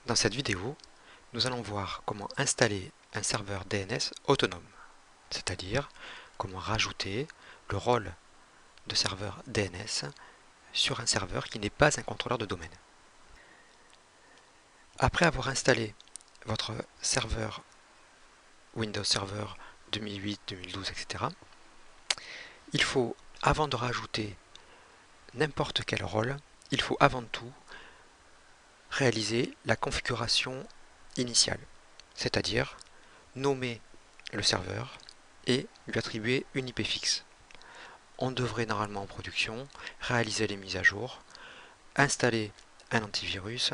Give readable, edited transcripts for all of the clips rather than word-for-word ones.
Dans cette vidéo, nous allons voir comment installer un serveur DNS autonome, c'est-à-dire comment rajouter le rôle de serveur DNS sur un serveur qui n'est pas un contrôleur de domaine. Après avoir installé votre serveur Windows Server 2008, 2012, etc., il faut, avant de rajouter n'importe quel rôle, il faut avant tout réaliser la configuration initiale, c'est-à-dire nommer le serveur et lui attribuer une IP fixe. On devrait normalement en production réaliser les mises à jour, installer un antivirus,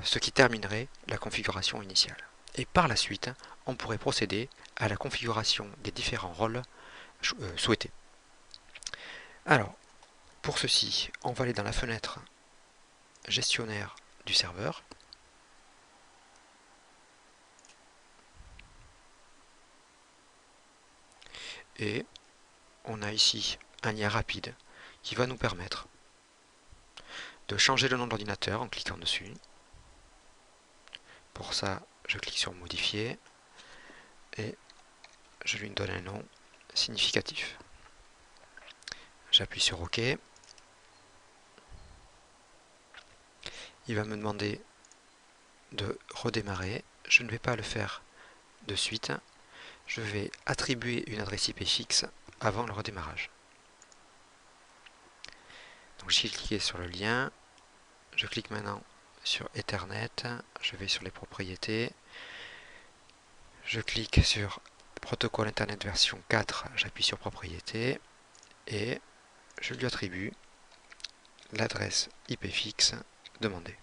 ce qui terminerait la configuration initiale. Et par la suite, on pourrait procéder à la configuration des différents rôles souhaités. Alors, pour ceci, on va aller dans la fenêtre gestionnaire du serveur. Et on a ici un lien rapide qui va nous permettre de changer le nom de l'ordinateur en cliquant dessus. Pour ça, je clique sur modifier et je lui donne un nom significatif. J'appuie sur OK. Il va me demander de redémarrer. Je ne vais pas le faire de suite. Je vais attribuer une adresse IP fixe avant le redémarrage. Donc j'ai cliqué sur le lien. Je clique maintenant sur Ethernet. Je vais sur les propriétés. Je clique sur protocole Internet version 4. J'appuie sur propriétés et je lui attribue l'adresse IP fixe demandée.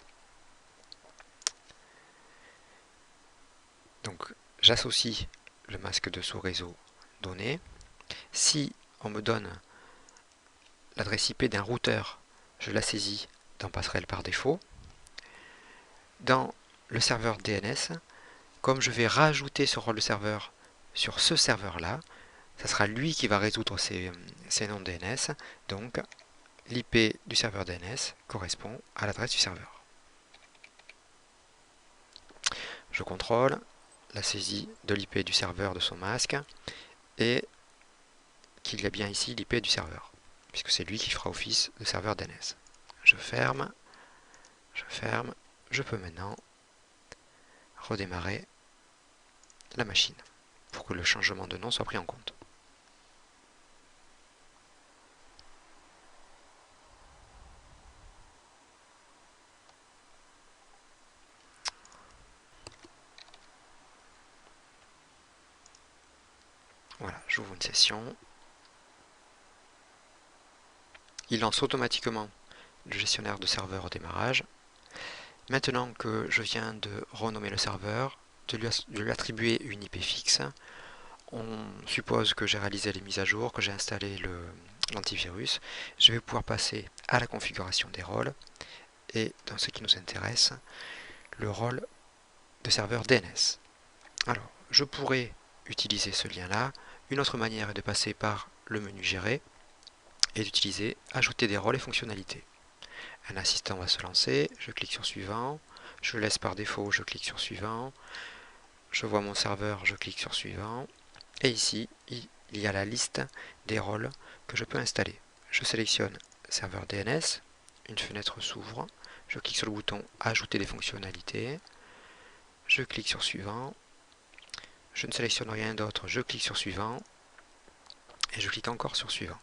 Donc j'associe le masque de sous-réseau donné. Si on me donne l'adresse IP d'un routeur, je la saisis dans passerelle par défaut. Dans le serveur DNS, comme je vais rajouter ce rôle de serveur sur ce serveur-là, ça sera lui qui va résoudre ces noms de DNS. Donc l'IP du serveur DNS correspond à l'adresse du serveur. Je contrôle la saisie de l'IP du serveur de son masque et qu'il y a bien ici l'IP du serveur, puisque c'est lui qui fera office de serveur DNS. Je ferme, je peux maintenant redémarrer la machine pour que le changement de nom soit pris en compte. Voilà, j'ouvre une session. Il lance automatiquement le gestionnaire de serveur au démarrage. Maintenant que je viens de renommer le serveur, de lui attribuer une IP fixe, on suppose que j'ai réalisé les mises à jour, que j'ai installé l'antivirus. Je vais pouvoir passer à la configuration des rôles et dans ce qui nous intéresse, le rôle de serveur DNS. Alors, je pourrais utiliser ce lien-là. Une autre manière est de passer par le menu Gérer et d'utiliser Ajouter des rôles et fonctionnalités. Un assistant va se lancer, je clique sur Suivant, je laisse par défaut, je clique sur Suivant, je vois mon serveur, je clique sur Suivant, et ici, il y a la liste des rôles que je peux installer. Je sélectionne Serveur DNS, une fenêtre s'ouvre, je clique sur le bouton Ajouter des fonctionnalités, je clique sur Suivant, je ne sélectionne rien d'autre, je clique sur Suivant, et je clique encore sur Suivant.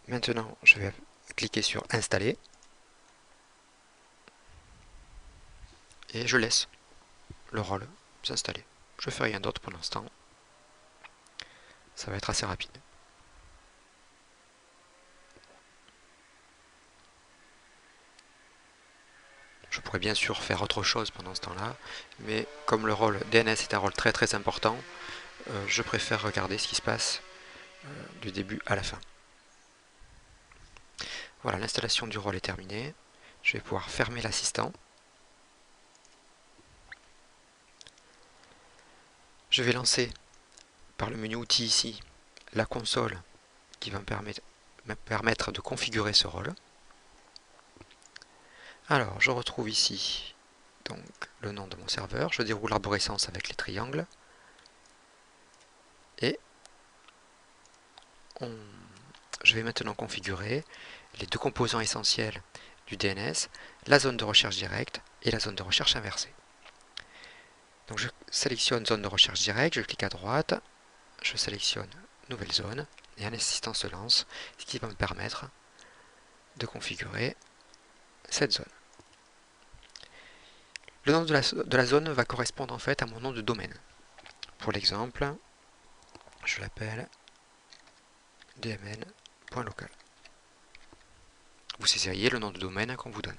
Maintenant, je vais cliquer sur Installer, et je laisse le rôle s'installer. Je ne fais rien d'autre pour l'instant. Ça va être assez rapide. Je pourrais bien sûr faire autre chose pendant ce temps-là, mais comme le rôle DNS est un rôle très très important, je préfère regarder ce qui se passe du début à la fin. Voilà, l'installation du rôle est terminée. Je vais pouvoir fermer l'assistant. Je vais lancer par le menu Outils ici la console qui va me permettre de configurer ce rôle. Alors, je retrouve ici donc le nom de mon serveur. Je déroule l'arborescence avec les triangles. Et je vais maintenant configurer les deux composants essentiels du DNS, la zone de recherche directe et la zone de recherche inversée. Donc je sélectionne zone de recherche directe, je clique à droite, je sélectionne nouvelle zone et un assistant se lance, ce qui va me permettre de configurer cette zone. Le nom de la zone va correspondre en fait à mon nom de domaine. Pour l'exemple, je l'appelle dmn.local. Vous saisiriez le nom de domaine qu'on vous donne.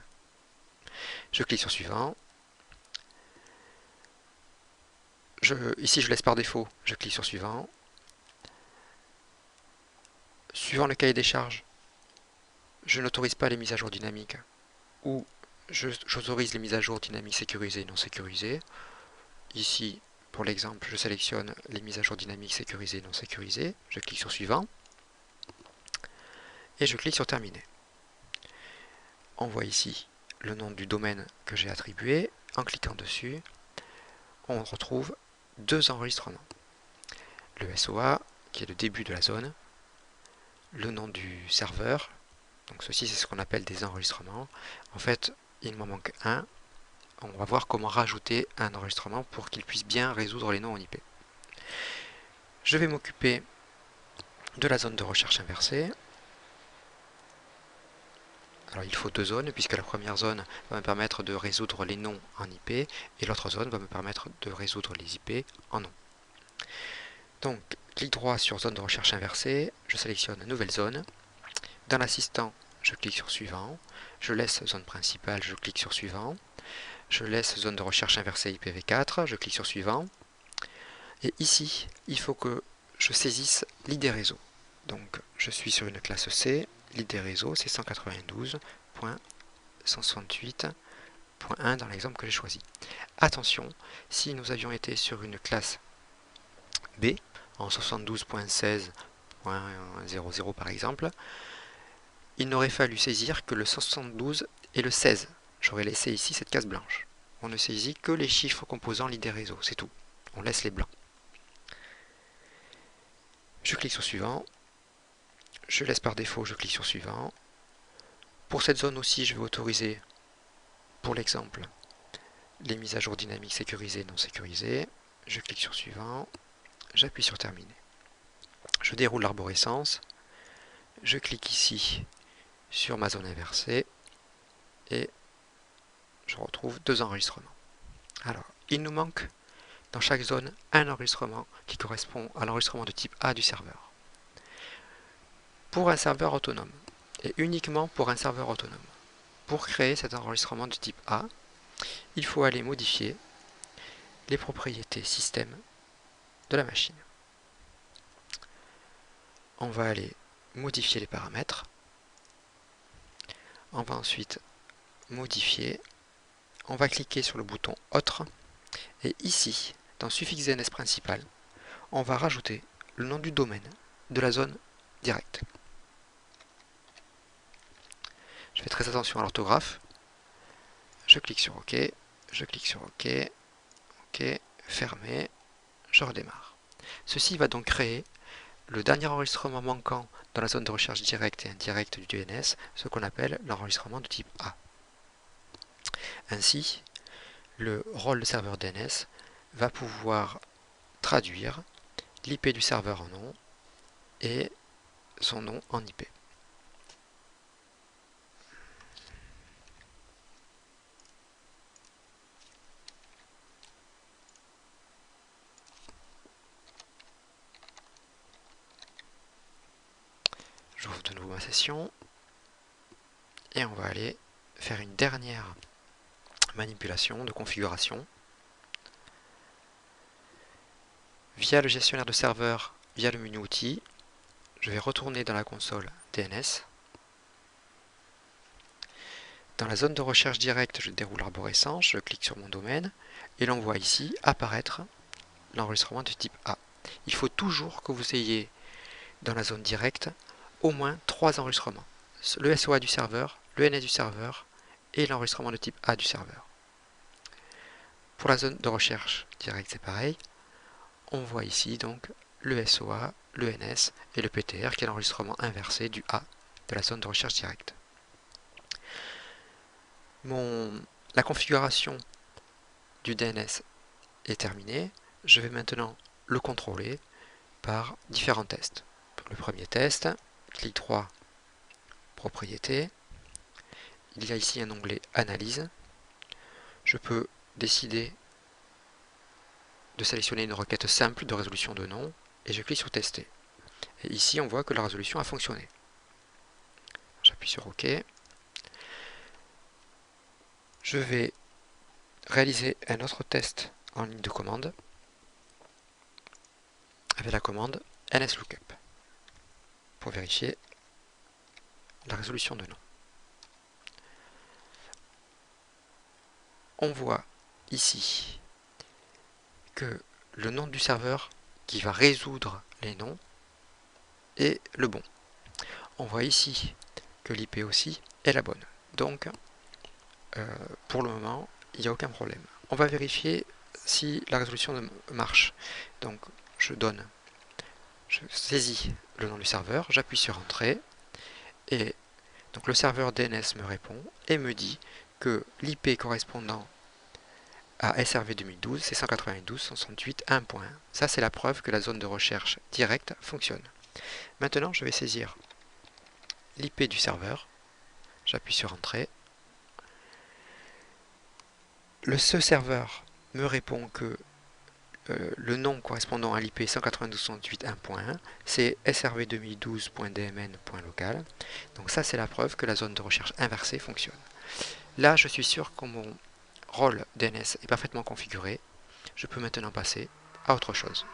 Je clique sur suivant. Ici je laisse par défaut, je clique sur suivant. Suivant le cahier des charges, je n'autorise pas les mises à jour dynamiques ou j'autorise les mises à jour dynamiques sécurisées et non sécurisées. Ici, pour l'exemple, je sélectionne les mises à jour dynamiques sécurisées et non sécurisées. Je clique sur suivant et je clique sur terminer. On voit ici le nom du domaine que j'ai attribué. En cliquant dessus, on retrouve deux enregistrements. Le SOA, qui est le début de la zone, le nom du serveur, donc ceci c'est ce qu'on appelle des enregistrements. En fait, il m'en manque un. On va voir comment rajouter un enregistrement pour qu'il puisse bien résoudre les noms en IP. Je vais m'occuper de la zone de recherche inversée. Alors il faut deux zones, puisque la première zone va me permettre de résoudre les noms en IP, et l'autre zone va me permettre de résoudre les IP en nom. Donc, clic droit sur zone de recherche inversée, je sélectionne nouvelle zone. Dans l'assistant, je clique sur suivant. Je laisse zone principale, je clique sur suivant. Je laisse zone de recherche inversée IPv4, je clique sur suivant. Et ici, il faut que je saisisse l'ID réseau. Donc, je suis sur une classe C. L'ID réseau, c'est 192.168.1 dans l'exemple que j'ai choisi. Attention, si nous avions été sur une classe B, en 72.16.00 par exemple, il n'aurait fallu saisir que le 172 et le 16. J'aurais laissé ici cette case blanche. On ne saisit que les chiffres composant l'ID réseau, c'est tout. On laisse les blancs. Je clique sur suivant. Je laisse par défaut, je clique sur suivant. Pour cette zone aussi, je vais autoriser, pour l'exemple, les mises à jour dynamiques sécurisées et non sécurisées. Je clique sur suivant. J'appuie sur terminer. Je déroule l'arborescence. Je clique ici sur ma zone inversée et je retrouve deux enregistrements. Alors, il nous manque dans chaque zone un enregistrement qui correspond à l'enregistrement de type A du serveur. Pour un serveur autonome, et uniquement pour un serveur autonome, pour créer cet enregistrement de type A, il faut aller modifier les propriétés système de la machine. On va aller modifier les paramètres. On va ensuite modifier. On va cliquer sur le bouton Autre. Et ici, dans suffixe DNS principal, on va rajouter le nom du domaine de la zone directe. Je fais très attention à l'orthographe. Je clique sur OK. Je clique sur OK. OK. Fermé. Je redémarre. Ceci va donc créer le dernier enregistrement manquant dans la zone de recherche directe et indirecte du DNS, ce qu'on appelle l'enregistrement de type A. Ainsi, le rôle de serveur DNS va pouvoir traduire l'IP du serveur en nom et son nom en IP. J'ouvre de nouveau ma session et on va aller faire une dernière manipulation de configuration via le gestionnaire de serveur, via le menu outils. Je vais retourner dans la console DNS. Dans la zone de recherche directe, je déroule l'arborescence, je clique sur mon domaine et l'on voit ici apparaître l'enregistrement de type A. Il faut toujours que vous ayez dans la zone directe au moins 3 enregistrements. Le SOA du serveur, le NS du serveur et l'enregistrement de type A du serveur. Pour la zone de recherche directe, c'est pareil. On voit ici donc le SOA, le NS et le PTR qui est l'enregistrement inversé du A de la zone de recherche directe. La configuration du DNS est terminée. Je vais maintenant le contrôler par différents tests. Pour le premier test, clic droit, propriétés. Il y a ici un onglet Analyse. Je peux décider de sélectionner une requête simple de résolution de nom et je clique sur Tester. Et ici, on voit que la résolution a fonctionné. J'appuie sur OK. Je vais réaliser un autre test en ligne de commande avec la commande nslookup pour vérifier la résolution de nom. On voit ici que le nom du serveur qui va résoudre les noms est le bon. On voit ici que l'IP aussi est la bonne. Donc, pour le moment, il n'y a aucun problème. On va vérifier si la résolution marche. Donc, je saisis le nom du serveur, j'appuie sur Entrée, et donc le serveur DNS me répond et me dit que l'IP correspondant à SRV 2012, c'est 192.168.1.1. Ça, c'est la preuve que la zone de recherche directe fonctionne. Maintenant, je vais saisir l'IP du serveur. J'appuie sur Entrée. Ce serveur me répond que le nom correspondant à l'IP 192.168.1.1, c'est srv2012.dmn.local. Donc ça, c'est la preuve que la zone de recherche inversée fonctionne. Là, je suis sûr que mon rôle DNS est parfaitement configuré. Je peux maintenant passer à autre chose.